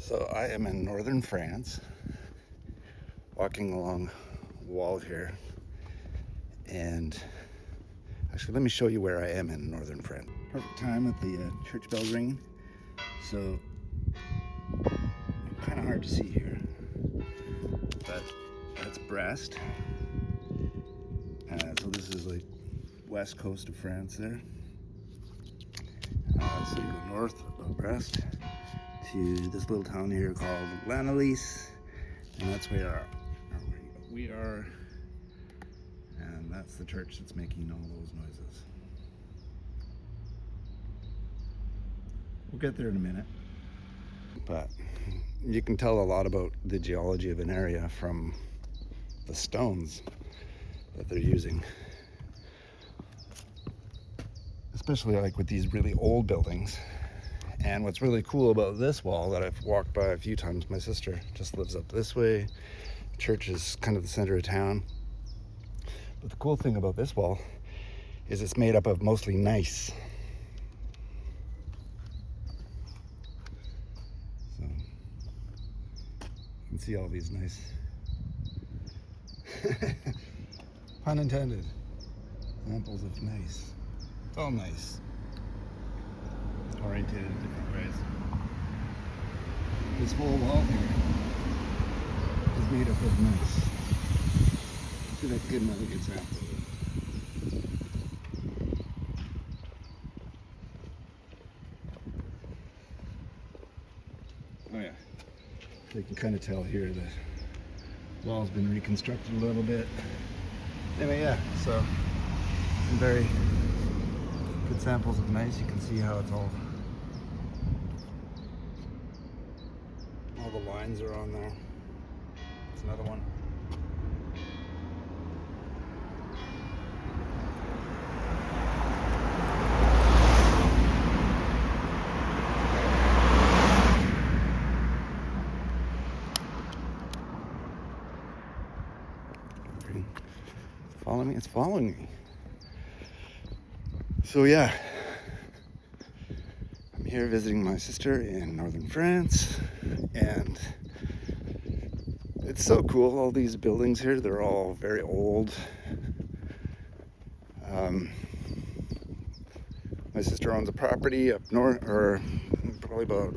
So I am in northern France, walking along the wall here, and actually let me show you where I am in northern France. Perfect time with the church bell ringing, so kind of hard to see here, but that's Brest. So this is like west coast of France there. So you go north of Brest to this little town here called Lanillis, and that's where we are, and that's the church that's making all those noises. We'll get there in a minute, but you can tell a lot about the geology of an area from the stones that they're using, especially like with these really old buildings. And what's really cool about this wall that I've walked by a few times, my sister just lives up this way. The church is kind of the center of town. But the cool thing about this wall is it's made up of mostly gneiss. So you can see all these nice, pun intended, examples of gneiss. It's all nice. Oriented in different ways. This whole wall here is made up of gneiss. See, that's good, another good example. Oh yeah, so you can kind of tell here the wall's been reconstructed a little bit. Anyway, yeah, so some very good samples of gneiss. You can see how it's all the lines are on there. It's another one. Follow me? It's following me. So yeah, I'm here visiting my sister in northern France, and it's so cool. All these buildings here, they're all very old. My sister owns a property up north, or probably about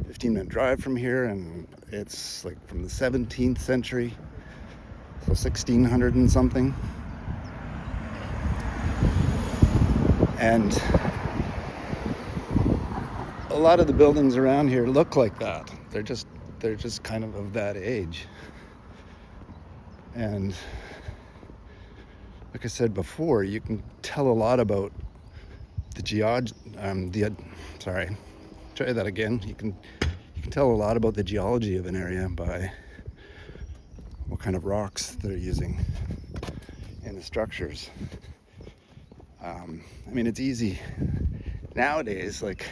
15-minute drive from here, and it's like from the 17th century, so 1600 and something. And a lot of the buildings around here look like that. They're just kind of that age. And like I said before, you can tell a lot about the try that again. You can tell a lot about the geology of an area by what kind of rocks they're using in the structures. I mean, it's easy nowadays. Like,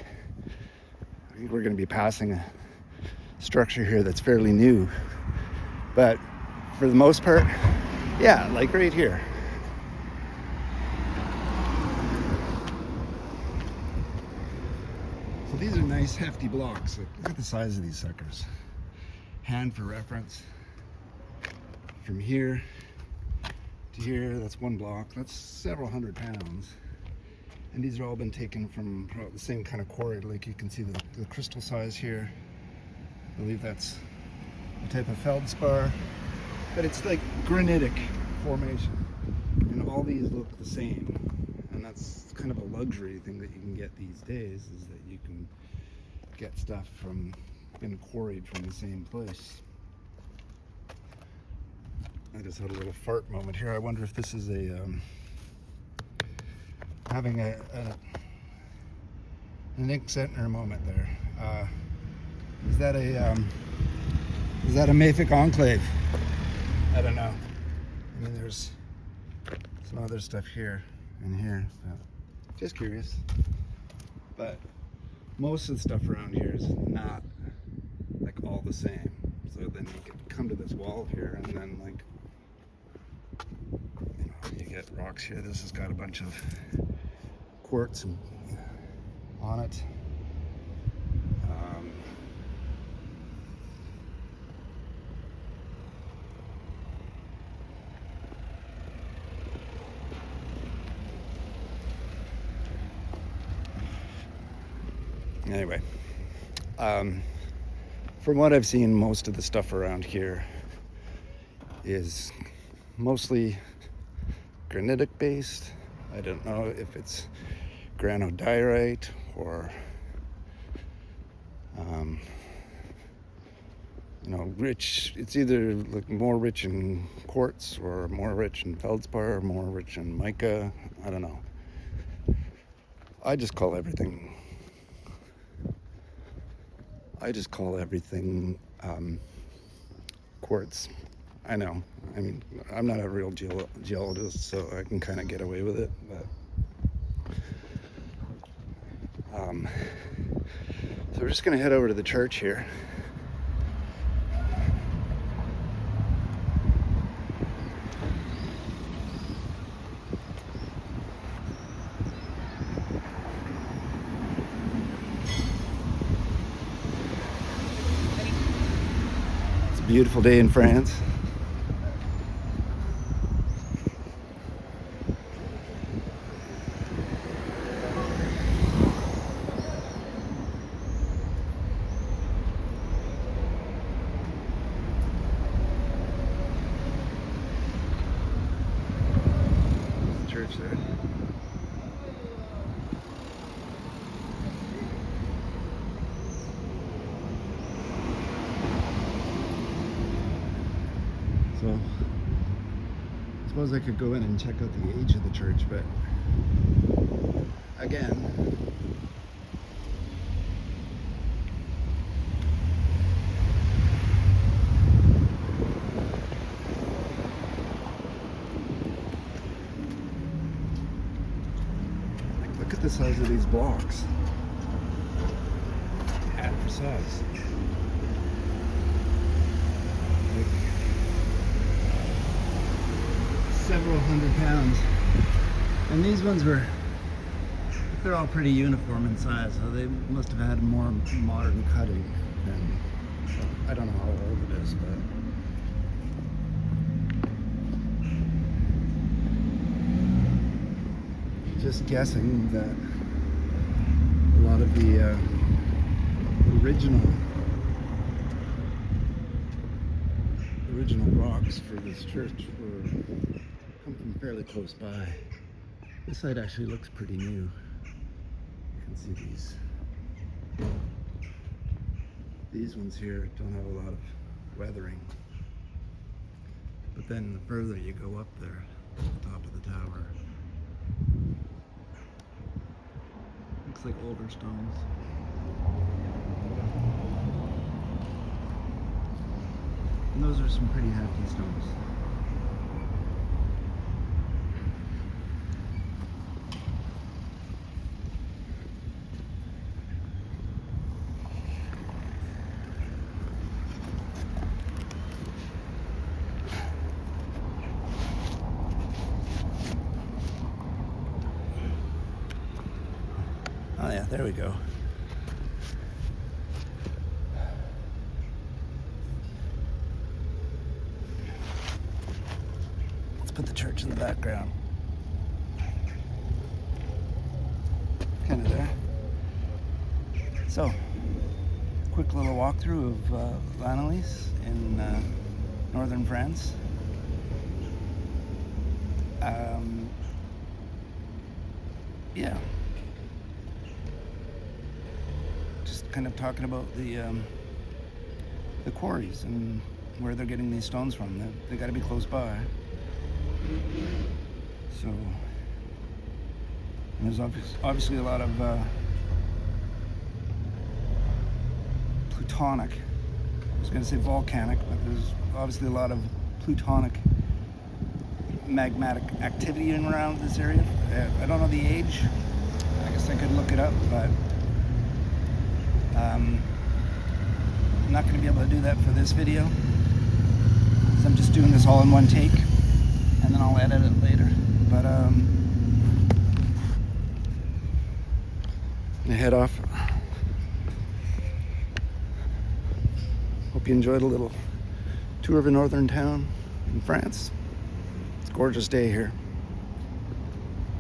I think we're going to be passing a structure here that's fairly new, but for the most part, yeah, like right here. So these are nice hefty blocks. Look at the size of these suckers. Hand for reference. From here to here, that's one block. That's several hundred pounds. And these have all been taken from the same kind of quarried. Like you can see the crystal size here. I believe that's a type of feldspar. But it's like granitic formation. And all these look the same. And that's kind of a luxury thing that you can get these days, is that you can get stuff been quarried from the same place. I just had a little fart moment here. I wonder if this is having an Nick Zentner moment there. Is that a mafic enclave? I don't know. I mean, there's some other stuff here and here. So just curious. But most of the stuff around here is not like all the same. So then you can come to this wall here, and then like, you get rocks here. This has got a bunch of quartz on it. Anyway, from what I've seen, most of the stuff around here is mostly granitic based. I don't know if it's granodiorite or rich. It's either like more rich in quartz or more rich in feldspar or more rich in mica. I don't know. I just call everything quartz. I know. I mean, I'm not a real geologist, so I can kind of get away with it. But so we're just gonna head over to the church here. It's a beautiful day in France. Church there. So I suppose I could go in and check out the age of the church, but again, look at the size of these blocks. Add for size. Like several hundred pounds. And these ones were, they're all pretty uniform in size, so they must have had more modern cutting than, I don't know how old it is, but just guessing that a lot of the original rocks for this church come from fairly close by. This side actually looks pretty new. You can see these ones here don't have a lot of weathering. But then the further you go up there, to the top of the tower, looks like older stones. And those are some pretty hefty stones. Oh yeah, there we go. Let's put the church in the background. Kind of there. So, quick little walkthrough of Lanillis in northern France. Yeah. Just kind of talking about the quarries and where they're getting these stones from. They got to be close by. So there's obviously a lot of plutonic. I was going to say volcanic, but there's obviously a lot of plutonic magmatic activity in around this area. I don't know the age. I guess I could look it up, but I'm not going to be able to do that for this video, because I'm just doing this all in one take, and then I'll edit it later. But I'm gonna head off. Hope you enjoyed a little tour of a northern town in France. It's a gorgeous day here.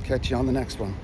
Catch you on the next one.